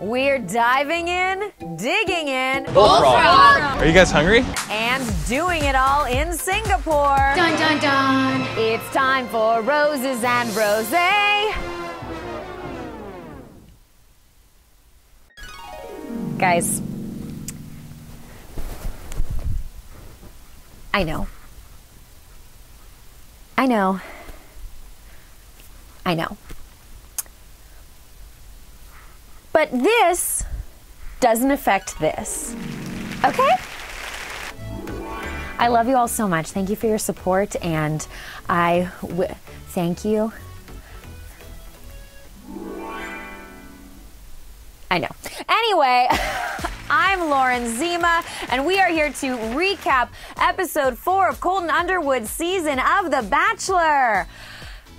We're diving in, digging in, bullfrog. Are you guys hungry? And doing it all in Singapore. Dun dun dun. It's time for Roses and Rosé. Guys, I know. But this doesn't affect this, okay? I love you all so much. Thank you for your support, and thank you. I know. Anyway, I'm Lauren Zima, and we are here to recap episode 4 of Colton Underwood's season of The Bachelor.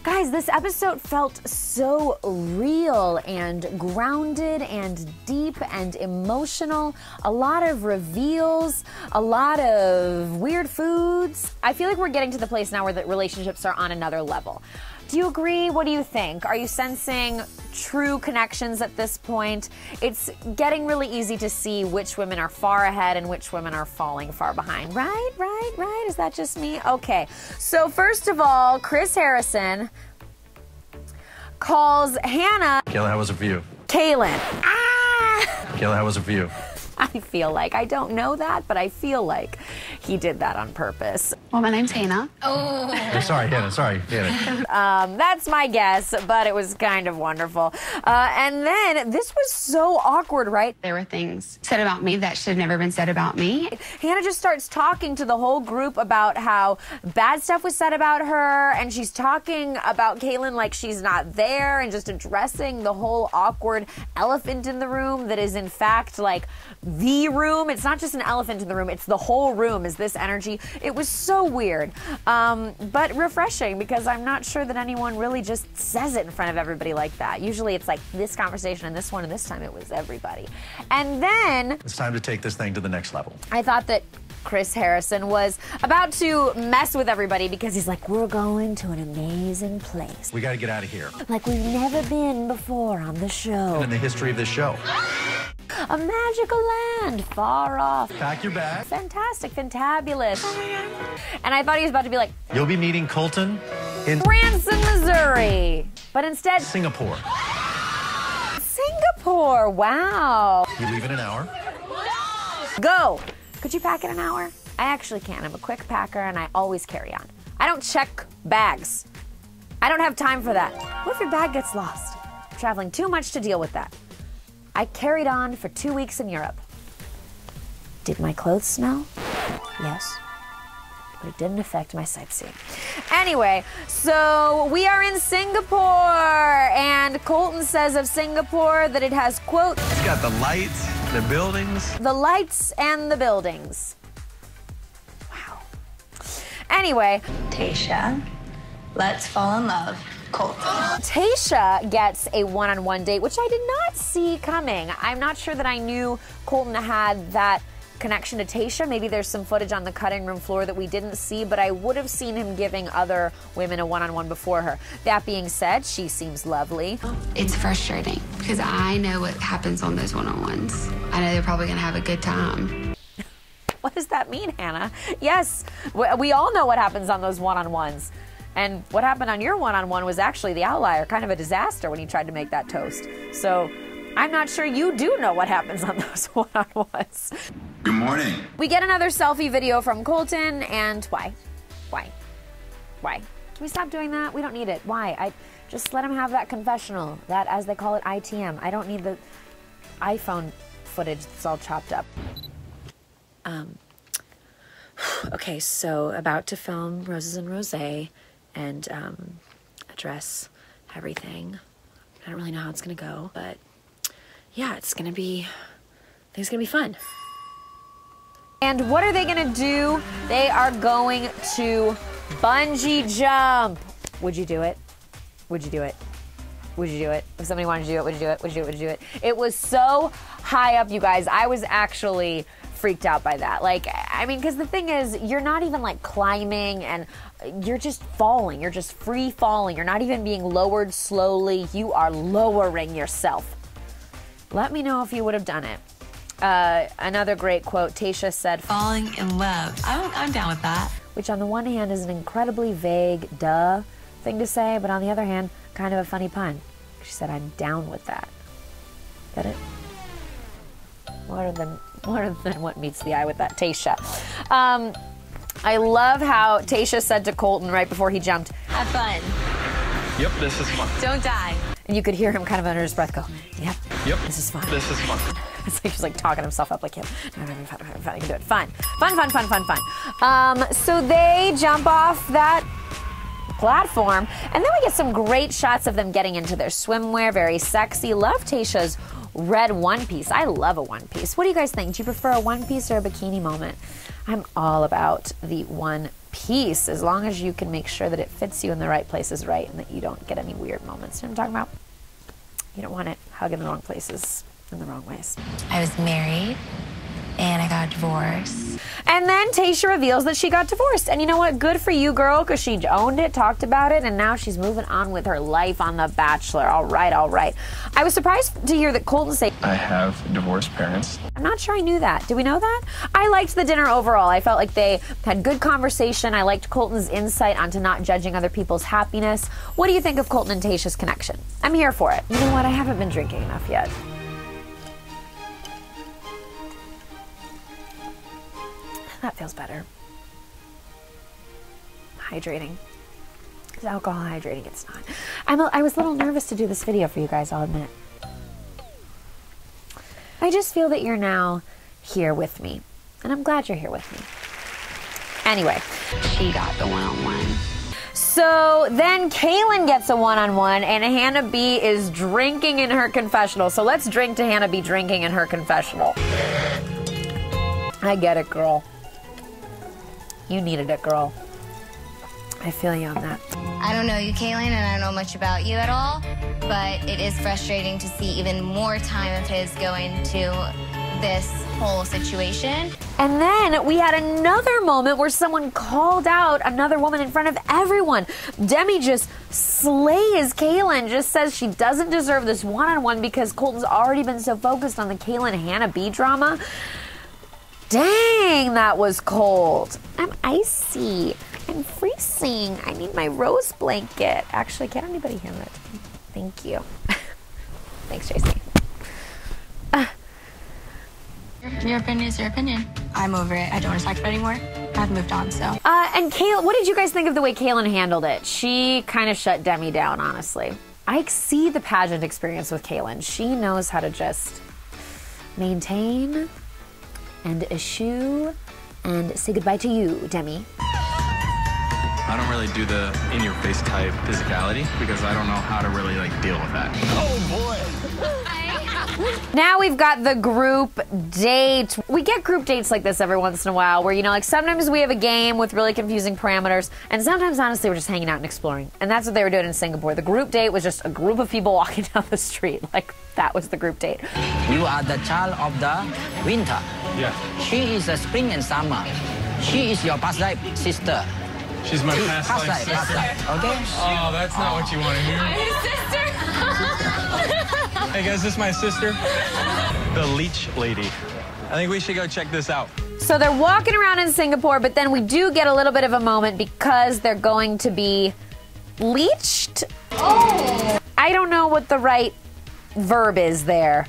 Guys, this episode felt so real and grounded and deep and emotional. A lot of reveals, a lot of weird foods. I feel like we're getting to the place now where the relationships are on another level. Do you agree? What do you think? Are you sensing true connections at this point? It's getting really easy to see which women are far ahead and which women are falling far behind. Right? Is that just me? Okay. So first of all, Chris Harrison calls Hannah... Caelynn, how was it for you? Caelynn. Caelynn, how was it for you? I feel like, I don't know that, but I feel like he did that on purpose. Well, my name's Hannah. Oh, sorry, Hannah. That's my guess, but it was kind of wonderful. And then, this was so awkward, right? There were things said about me that should have never been said about me. Hannah just starts talking to the whole group about how bad stuff was said about her, and she's talking about Caelynn like she's not there, and just addressing the whole awkward elephant in the room that is in fact like the room. It's not just an elephant in the room, it's the whole room is this energy. It was so weird, but refreshing, because I'm not sure that anyone really just says it in front of everybody like that. Usually it's like this conversation and this one, and this time it was everybody. And then It's time to take this thing to the next level. I thought that Chris Harrison was about to mess with everybody, because he's like, we're going to an amazing place. We gotta get out of here. Like we've never been before on the show. In the history of this show. A magical land far off. Pack your bag. Fantastic, fantabulous. And I thought he was about to be like, You'll be meeting Colton in Branson, Missouri. But instead, Singapore. Singapore, wow. You leave in an hour. Go. Could you pack in an hour? I actually can. I'm a quick packer and I always carry on. I don't check bags. I don't have time for that. What if your bag gets lost? I'm traveling too much to deal with that. I carried on for 2 weeks in Europe. Did my clothes smell? Yes. But it didn't affect my sightseeing. Anyway, so we are in Singapore, and Colton says of Singapore that it has, quote, It's got the lights, the buildings. the lights and the buildings. Wow. Anyway, Tayshia, let's fall in love. Colton. Tayshia gets a one-on-one date, which I did not see coming. I'm not sure that I knew Colton had that connection to Tayshia. Maybe there's some footage on the cutting room floor that we didn't see, but I would have seen him giving other women a one-on-one before her. That being said, she seems lovely. It's frustrating because I know what happens on those one-on-ones. I know they're probably gonna have a good time. What does that mean, Hannah? Yes, we all know what happens on those one-on-ones. And what happened on your one-on-one was actually the outlier, kind of a disaster when you tried to make that toast. So I'm not sure you do know what happens on those one-on-ones. Good morning. We get another selfie video from Colton, and why? Why? Can we stop doing that? We don't need it. Why? I just let him have that confessional, that, as they call it, ITM. I don't need the iPhone footage that's all chopped up. Okay, so about to film Roses and Rosé and address everything. I don't really know how it's gonna go, but yeah, I think it's gonna be fun. And what are they gonna do? They are going to bungee jump. Would you do it? Would you do it? Would you do it? If somebody wanted to do it, would you do it? Would you do it? Would you do it? It was so high up, you guys. I was actually freaked out by that. Like, I mean, because the thing is, you're not even like climbing, and you're just falling. You're just free falling. You're not even being lowered slowly. You are lowering yourself. Let me know if you would have done it. Another great quote, Tayshia said, Falling in love. I'm down with that. which on the one hand is an incredibly vague, duh thing to say, but on the other hand, kind of a funny pun. She said, I'm down with that. Get it? More than what meets the eye with that, Tayshia. I love how Tayshia said to Colton right before he jumped, Have fun. Yep, this is fun. Don't die. and you could hear him kind of under his breath go, yep, this is fun. This is fun. It's like he's like talking himself up like him. No, fun, you can do it. Fun. So they jump off that platform, and then we get some great shots of them getting into their swimwear, very sexy. Love Tayshia's red one piece. I love a one piece. What do you guys think? Do you prefer a one piece or a bikini moment? I'm all about the one piece, as long as you can make sure that it fits you in the right places right and that you don't get any weird moments. You know what I'm talking about? You don't want it hugging the wrong places in the wrong ways. I was married and I got divorced. And then Tayshia reveals that she got divorced. And you know what? Good for you, girl, because she owned it, talked about it, and now she's moving on with her life on The Bachelor. All right, all right. I was surprised to hear that Colton say, I have divorced parents. I'm not sure I knew that. Did we know that? I liked the dinner overall. I felt like they had good conversation. I liked Colton's insight onto not judging other people's happiness. What do you think of Colton and Tayshia's connection? I'm here for it. You know what? I haven't been drinking enough yet. That feels better. Hydrating. Is alcohol hydrating? It's not. I was a little nervous to do this video for you guys, I'll admit. I just feel that you're now here with me. And I'm glad you're here with me. Anyway. She got the one-on-one. So then Caelynn gets a one-on-one and Hannah B is drinking in her confessional. So let's drink to Hannah B drinking in her confessional. I get it, girl. You needed it, girl. I feel you on that. I don't know you, Caelynn, and I don't know much about you at all, but it is frustrating to see even more time of his going to this whole situation. And then we had another moment where someone called out another woman in front of everyone. Demi just slays Caelynn, just says she doesn't deserve this one-on-one because Colton's already been so focused on the Caelynn-Hannah B drama. Dang, that was cold. I'm icy. I'm freezing. I need my rose blanket. Actually, can anybody hand that to me? Thank you. Thanks, JC. Your opinion is your opinion. I'm over it. I don't want to talk about it anymore. I've moved on, so. And Caelynn, what did you guys think of the way Caelynn handled it? She kind of shut Demi down, honestly. I see the pageant experience with Caelynn. She knows how to just maintain and eschew and say goodbye to you, Demi. I don't really do the in-your-face type physicality because I don't know how to really deal with that. Now we've got the group date. We get group dates like this every once in a while where, sometimes we have a game with really confusing parameters, and sometimes, honestly, we're just hanging out and exploring. And that's what they were doing in Singapore. The group date was just a group of people walking down the street. That was the group date. You are the child of the winter. Yeah. She is the spring and summer. She is your past life sister. She's my past life sister. Okay? Oh, that's not what you want to hear. Hey guys, this is my sister, the leech lady. I think we should go check this out. So they're walking around in Singapore, but then we do get a little bit of a moment because they're going to be leeched. Oh. I don't know what the right verb is there.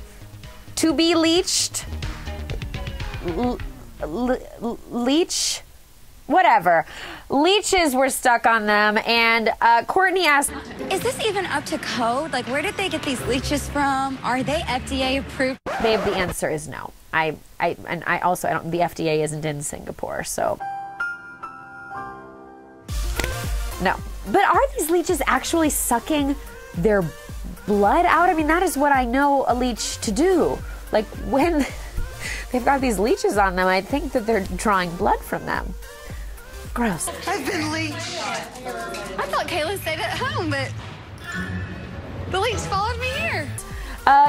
To be leeched? Leech? Whatever. Leeches were stuck on them, and Courtney asked, Is this even up to code? Where did they get these leeches from? Are they FDA approved? babe, the answer is no. The FDA isn't in Singapore, so. No. But are these leeches actually sucking their blood out? I mean, that is what I know a leech to do. When they've got these leeches on them, I think that they're drawing blood from them. Gross. I've been leeched. I thought Caelynn stayed at home, but the leech followed me here.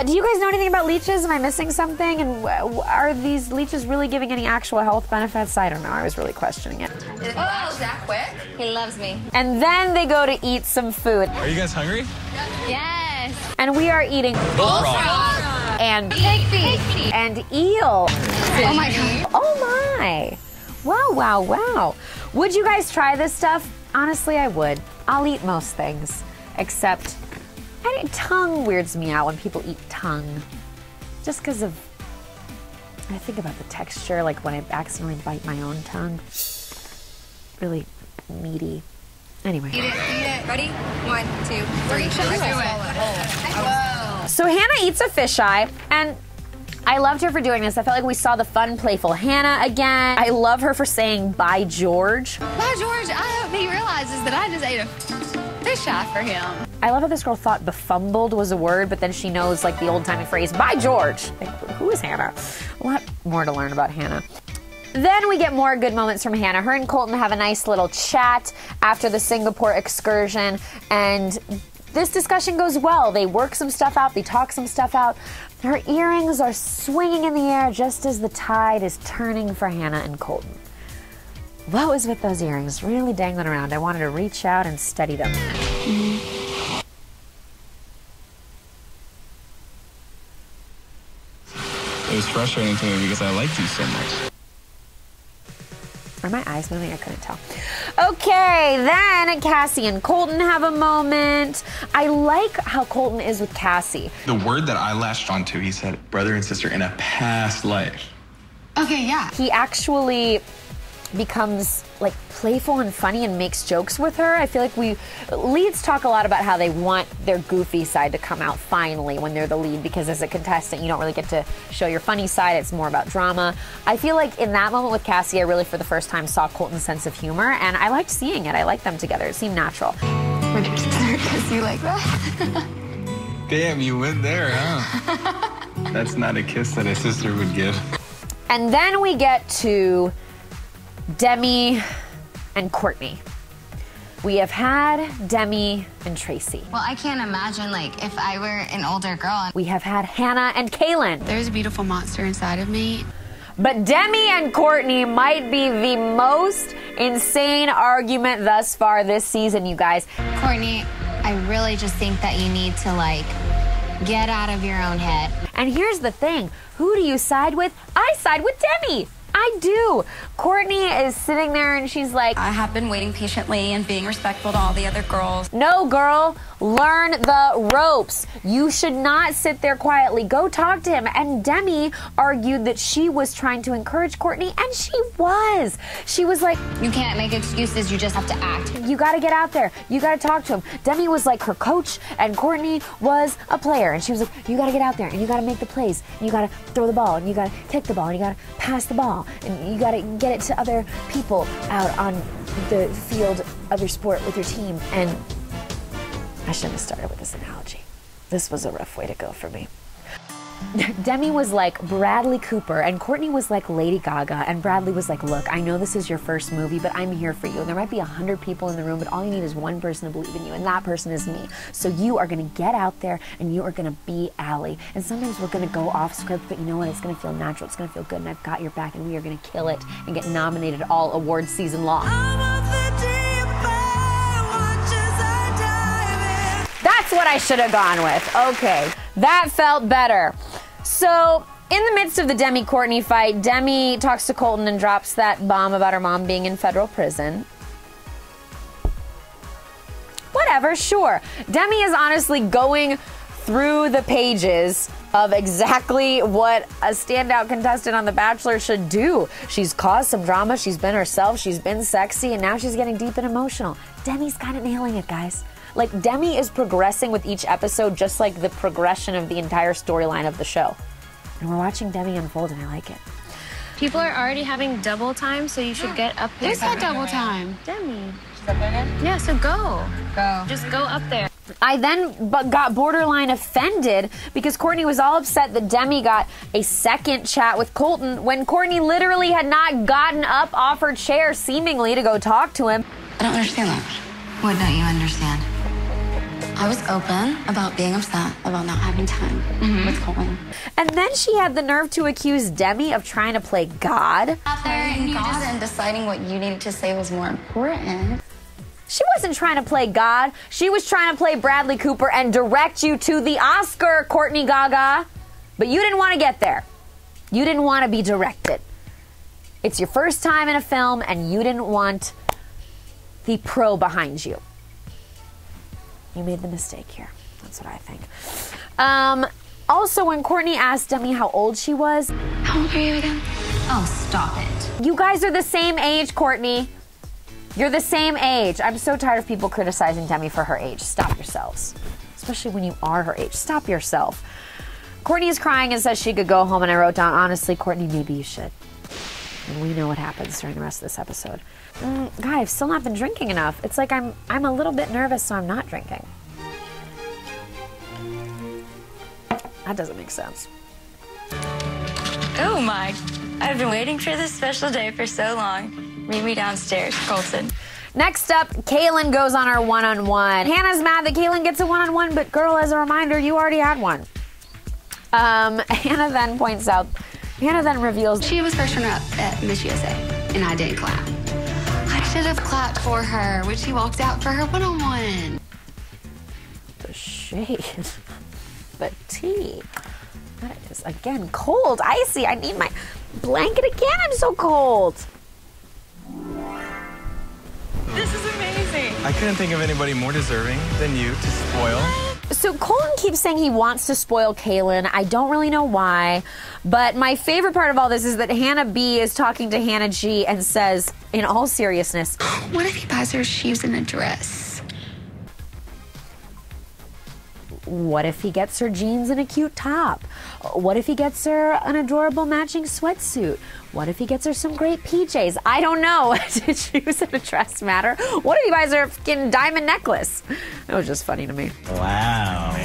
Do you guys know anything about leeches? Am I missing something? And are these leeches really giving any actual health benefits? I don't know. I was really questioning it. Oh, that quick? He loves me. And then they go to eat some food. Are you guys hungry? Yes. And we are eating Bullfrog. and and eel. Oh my God. Oh my. Wow, wow, wow. Would you guys try this stuff? Honestly, I would. I'll eat most things, except tongue weirds me out when people eat tongue. Just because of, I think about the texture, like when I accidentally bite my own tongue. Really meaty. Anyway. Eat it. Ready? 1, 2, 3. So Hannah eats a fisheye, and I loved her for doing this. I felt like we saw the fun, playful Hannah again. I love her for saying bye, George. Bye, George. I hope he realizes that I just ate a fisheye for him. I love how this girl thought befumbled was a word, but then she knows like the old-timey phrase, bye, George. Like, who is Hannah? A lot more to learn about Hannah. Then we get more good moments from Hannah. Her and Colton have a nice little chat after the Singapore excursion, and this discussion goes well. They work some stuff out, they talk some stuff out. Her earrings are swinging in the air just as the tide is turning for Hannah and Colton. What was with those earrings really dangling around? I wanted to reach out and study them. It was frustrating to me because I liked you so much. Are my eyes moving? I couldn't tell. Okay, then Cassie and Colton have a moment. I like how Colton is with Cassie. The word that I latched onto, he said brother and sister in a past life. Okay, yeah. He actually becomes like playful and funny and makes jokes with her. I feel like leads talk a lot about how they want their goofy side to come out finally when they're the lead, because as a contestant you don't really get to show your funny side. It's more about drama. I feel like in that moment with Cassie, I really for the first time saw Colton's sense of humor, and I liked seeing it. I liked them together. It seemed natural. Would your sister kiss you like that? Damn, you went there, huh? That's not a kiss that a sister would give. And then we get to Demi and Courtney. We have had Demi and Tracy. Well, I can't imagine, like, if I were an older girl. We have had Hannah and Caelynn. There's a beautiful monster inside of me. But Demi and Courtney might be the most insane argument thus far this season, you guys. Courtney, I really just think that you need to, like, get out of your own head. And here's the thing. Who do you side with? I side with Demi. I do. Courtney is sitting there and she's like, I have been waiting patiently and being respectful to all the other girls. no, girl, learn the ropes. You should not sit there quietly. Go talk to him. And Demi argued that she was trying to encourage Courtney, and she was. She was like, You can't make excuses, you just have to act. you got to get out there. You got to talk to him. Demi was like her coach, and Courtney was a player. And she was like, you got to get out there, and you got to make the plays, and you got to throw the ball, and you got to kick the ball, and you got to pass the ball, and you got to get it to other people out on the field of your sport with your team. And I shouldn't have started with this analogy. This was a rough way to go for me. Demi was like Bradley Cooper, and Courtney was like Lady Gaga, and Bradley was like, look, I know this is your first movie, but I'm here for you. And there might be 100 people in the room, but all you need is one person to believe in you, and that person is me. So you are gonna get out there, and you are gonna be Allie. And sometimes we're gonna go off script, but you know what? It's gonna feel natural, it's gonna feel good, and I've got your back, and we are gonna kill it and get nominated all award season long. That's what I should have gone with. Okay, that felt better. So, in the midst of the Demi-Courtney fight, Demi talks to Colton and drops that bomb about her mom being in federal prison. Whatever, sure. Demi is honestly going through the pages of exactly what a standout contestant on The Bachelor should do. She's caused some drama, she's been herself, she's been sexy, and now she's getting deep and emotional. Demi's kind of nailing it, guys. Like, Demi is progressing with each episode, just like the progression of the entire storyline of the show. And we're watching Demi unfold, and I like it. People are already having double time, so you should get up there. Who's got double time? Demi. Yeah, so go. Go. Just go up there. I then got borderline offended because Courtney was all upset that Demi got a second chat with Colton when Courtney literally had not gotten up off her chair, seemingly, to go talk to him. I don't understand that. What don't you understand? I was open about being upset about not having time with Colton. And then she had the nerve to accuse Demi of trying to play God. Out there and God and deciding what you needed to say was more important. She wasn't trying to play God. She was trying to play Bradley Cooper and direct you to the Oscar, Courtney Gaga. But you didn't want to get there. You didn't want to be directed. It's your first time in a film, and you didn't want the pro behind you. You made the mistake here. That's what I think. Also, when Courtney asked Demi how old she was... How old are you again? Oh, stop it. You guys are the same age, Courtney. You're the same age. I'm so tired of people criticizing Demi for her age. Stop yourselves. Especially when you are her age. Stop yourself. Courtney is crying and says she could go home, and I wrote down, honestly, Courtney, maybe you should. And we know what happens during the rest of this episode. Guy, I've still not been drinking enough. It's like I'm a little bit nervous, so I'm not drinking. That doesn't make sense. Oh my, I've been waiting for this special day for so long. Meet me downstairs, Colton. Next up, Caelynn goes on her one-on-one. Hannah's mad that Caelynn gets a one-on-one, but girl, as a reminder, you already had one. Hannah then reveals She was first runner-up at Miss USA, and I didn't clap. I should have clapped for her when she walked out for her one-on-one. the shade. The tea. That is, again, cold, icy. I need my blanket again. I'm so cold. This is amazing. I couldn't think of anybody more deserving than you to spoil. So Colton keeps saying he wants to spoil Caelynn. I don't really know why, but my favorite part of all this is that Hannah B is talking to Hannah G and says, in all seriousness, What if he buys her shoes and a dress? what if he gets her jeans and a cute top? What if he gets her an adorable matching sweatsuit? What if he gets her some great PJs? I don't know. Did shoes and a dress matter? What if he buys her a fucking diamond necklace? It was just funny to me. Wow.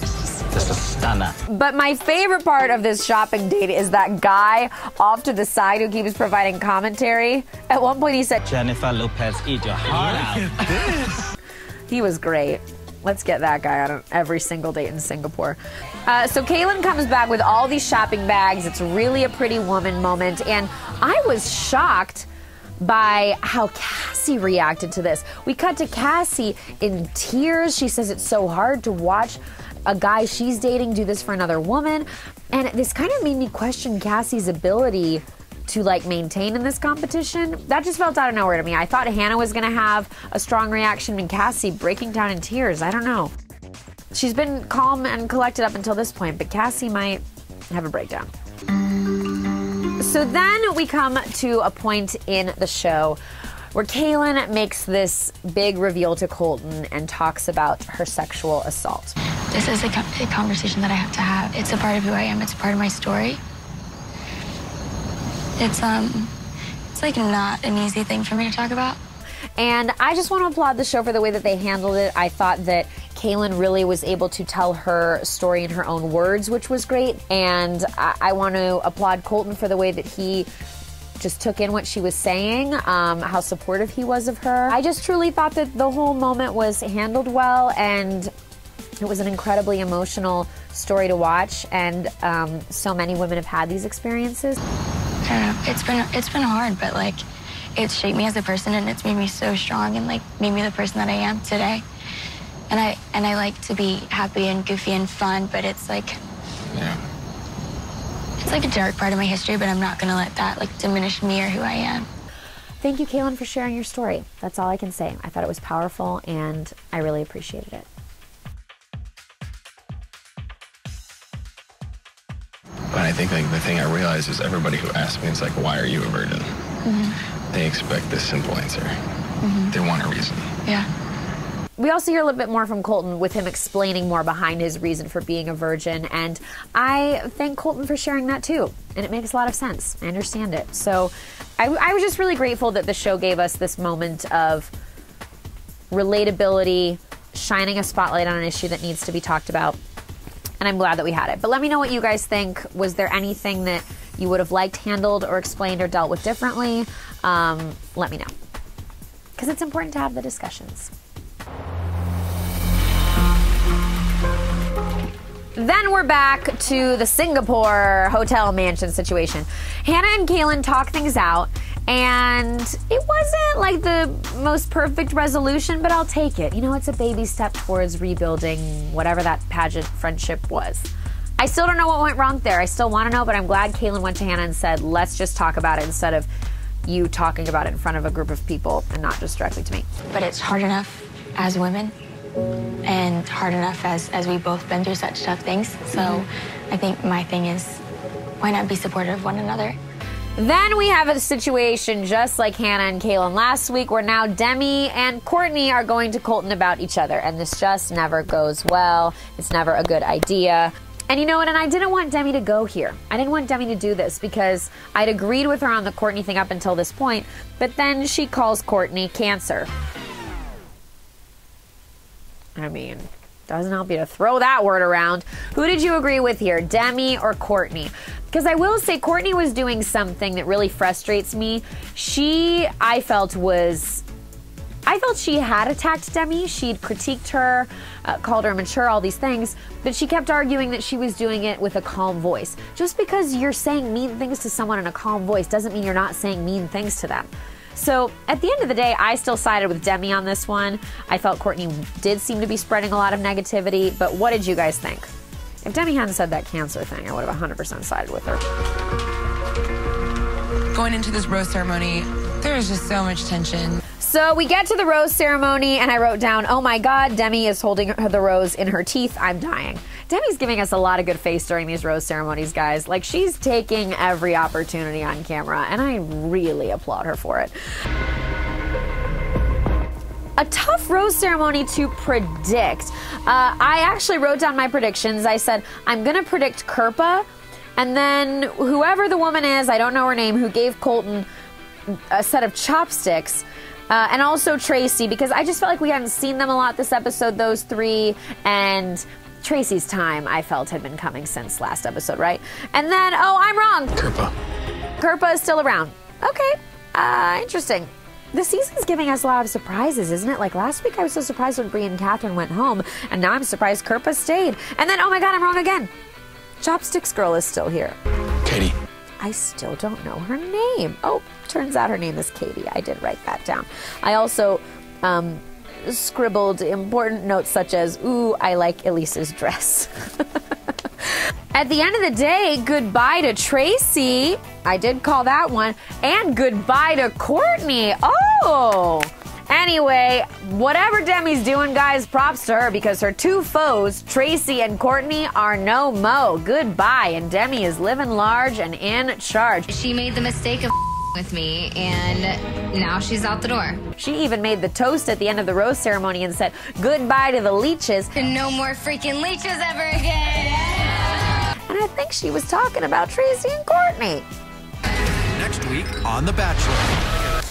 Just a stunner. But my favorite part of this shopping date is that guy off to the side who keeps providing commentary. At one point he said, Jennifer Lopez, eat your heart out. he was great. Let's get that guy on every single date in Singapore. So Caelynn comes back with all these shopping bags. It's really a Pretty Woman moment. And I was shocked by how Cassie reacted to this. We cut to Cassie in tears. She says it's so hard to watch a guy she's dating do this for another woman. And this kind of made me question Cassie's ability to like maintain in this competition. That just felt out of nowhere to me. I thought Hannah was gonna have a strong reaction and Cassie breaking down in tears. I don't know. She's been calm and collected up until this point, but Cassie might have a breakdown. So then we come to a point in the show where Caelynn makes this big reveal to Colton and talks about her sexual assault. This is a conversation that I have to have. It's a part of who I am. It's a part of my story. It's like not an easy thing for me to talk about. And I just want to applaud the show for the way that they handled it. I thought that Caelynn really was able to tell her story in her own words, which was great. And I want to applaud Colton for the way that he just took in what she was saying, how supportive he was of her. I just truly thought that the whole moment was handled well, and it was an incredibly emotional story to watch. And so many women have had these experiences. I don't know. It's been hard, but like it's shaped me as a person, and it's made me so strong, and like made me the person that I am today. And I like to be happy and goofy and fun, but it's like it's like a dark part of my history, but I'm not gonna let that like diminish me or who I am. Thank you, Caelynn, for sharing your story. That's all I can say. I thought it was powerful, and I really appreciated it. But I think like the thing I realized is everybody who asks me, it's like, why are you a virgin? They expect this simple answer. They want a reason. Yeah. We also hear a little bit more from Colton with him explaining more behind his reason for being a virgin, and I thank Colton for sharing that too, and it makes a lot of sense. I understand it. So I was just really grateful that the show gave us this moment of relatability, shining a spotlight on an issue that needs to be talked about, and I'm glad that we had it. But let me know what you guys think. Was there anything that you would have liked handled or explained or dealt with differently? Let me know, because it's important to have the discussions. Then we're back to the Singapore hotel mansion situation. Hannah and Caelynn talk things out, and it wasn't like the most perfect resolution, but I'll take it. You know, it's a baby step towards rebuilding whatever that pageant friendship was. I still don't know what went wrong there. I still want to know, but I'm glad Caelynn went to Hannah and said, let's just talk about it instead of you talking about it in front of a group of people and not just directly to me. But it's hard enough as women and hard enough as we've both been through such tough things. So I think my thing is, why not be supportive of one another? Then we have a situation just like Hannah and Caelynn last week where now Demi and Courtney are going to Colton about each other, and this just never goes well. It's never a good idea. And you know what? And I didn't want Demi to go here. I didn't want Demi to do this because I'd agreed with her on the Courtney thing up until this point, but then she calls Courtney Cancer. I mean, doesn't help you to throw that word around. Who did you agree with here, Demi or Courtney? Because I will say Courtney was doing something that really frustrates me. I felt she had attacked Demi. She'd critiqued her, called her immature, all these things, but she kept arguing that she was doing it with a calm voice. Just because you're saying mean things to someone in a calm voice doesn't mean you're not saying mean things to them. So at the end of the day, I still sided with Demi on this one. I felt Courtney did seem to be spreading a lot of negativity, but what did you guys think? If Demi hadn't said that cancer thing, I would have 100% sided with her. Going into this rose ceremony, there is just so much tension. So we get to the rose ceremony, and I wrote down, oh my God, Demi is holding the rose in her teeth. I'm dying. Demi's giving us a lot of good face during these rose ceremonies, guys. Like, she's taking every opportunity on camera, and I really applaud her for it. A tough rose ceremony to predict. I actually wrote down my predictions. I said, I'm going to predict Kirpa, and then whoever the woman is, I don't know her name, who gave Colton a set of chopsticks, and also Tracy, because I just felt like we hadn't seen them a lot this episode, those three, and Tracy's time, I felt, had been coming since last episode, right? And then, oh, I'm wrong. Kirpa is still around. Okay, interesting. The season's giving us a lot of surprises, isn't it? Like last week I was so surprised when Bree and Catherine went home, and now I'm surprised Kirpa stayed. And then, oh my God, I'm wrong again. Chopsticks Girl is still here. Katie. I still don't know her name. Oh, turns out her name is Katie. I did write that down. I also scribbled important notes such as, ooh, I like Elise's dress. At the end of the day, goodbye to Tracy. I did call that one. And goodbye to Courtney. Oh! Anyway, whatever Demi's doing, guys, props to her because her two foes, Tracy and Courtney, are no mo. Goodbye, and Demi is living large and in charge. She made the mistake of with me, and now she's out the door. She even made the toast at the end of the rose ceremony and said, goodbye to the leeches. And no more freaking leeches ever again. And I think she was talking about Tracy and Courtney. Next week on The Bachelor.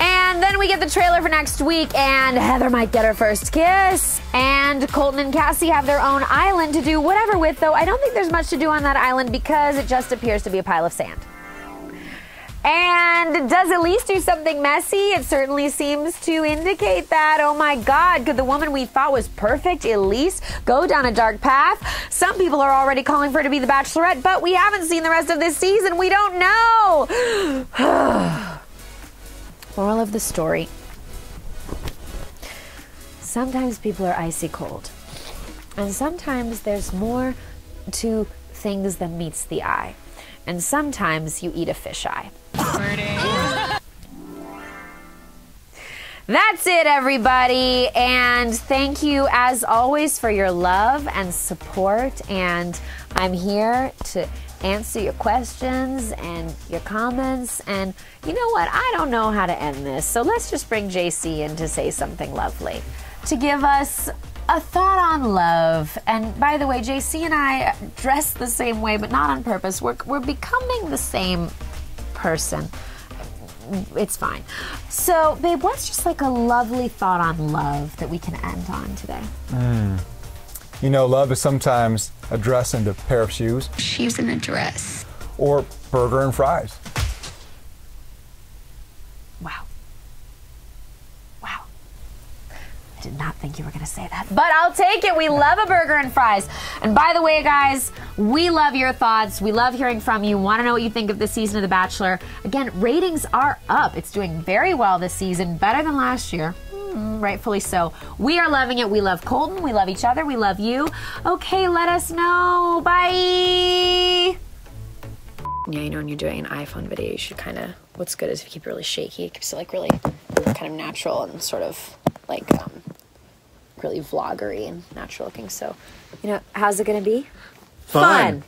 And then we get the trailer for next week, and Heather might get her first kiss. And Colton and Cassie have their own island to do whatever with, though I don't think there's much to do on that island because it just appears to be a pile of sand. And does Elise do something messy? It certainly seems to indicate that. Oh my God, could the woman we thought was perfect, Elise, go down a dark path? Some people are already calling for her to be the Bachelorette, but we haven't seen the rest of this season. We don't know. Moral of the story. Sometimes people are icy cold. And sometimes there's more to things than meets the eye. And sometimes you eat a fisheye. That's it, everybody. And thank you, as always, for your love and support. And I'm here to answer your questions and your comments. And you know what? I don't know how to end this. So let's just bring JC in to say something lovely, to give us a thought on love. And by the way, JC and I dress the same way, but not on purpose. We're becoming the same person. It's fine. So, babe, what's just like a lovely thought on love that we can end on today? You know, love is sometimes a dress and a pair of shoes. Shoes and a dress. Or burger and fries. Wow. Wow. I did not think you were going to say that. But I'll take it. We love a burger and fries. And by the way, guys, we love your thoughts. We love hearing from you. Want to know what you think of this season of The Bachelor. Again, ratings are up. It's doing very well this season, better than last year. rightfully so. We are loving it. We love Colton. We love each other. We love you. Okay, let us know. Bye. Yeah, you know, when you're doing an iPhone video, you should kind of, what's good is if you keep it really shaky, it keeps it like really kind of natural and sort of like really vloggery and natural looking. So, you know, how's it gonna be? Fun.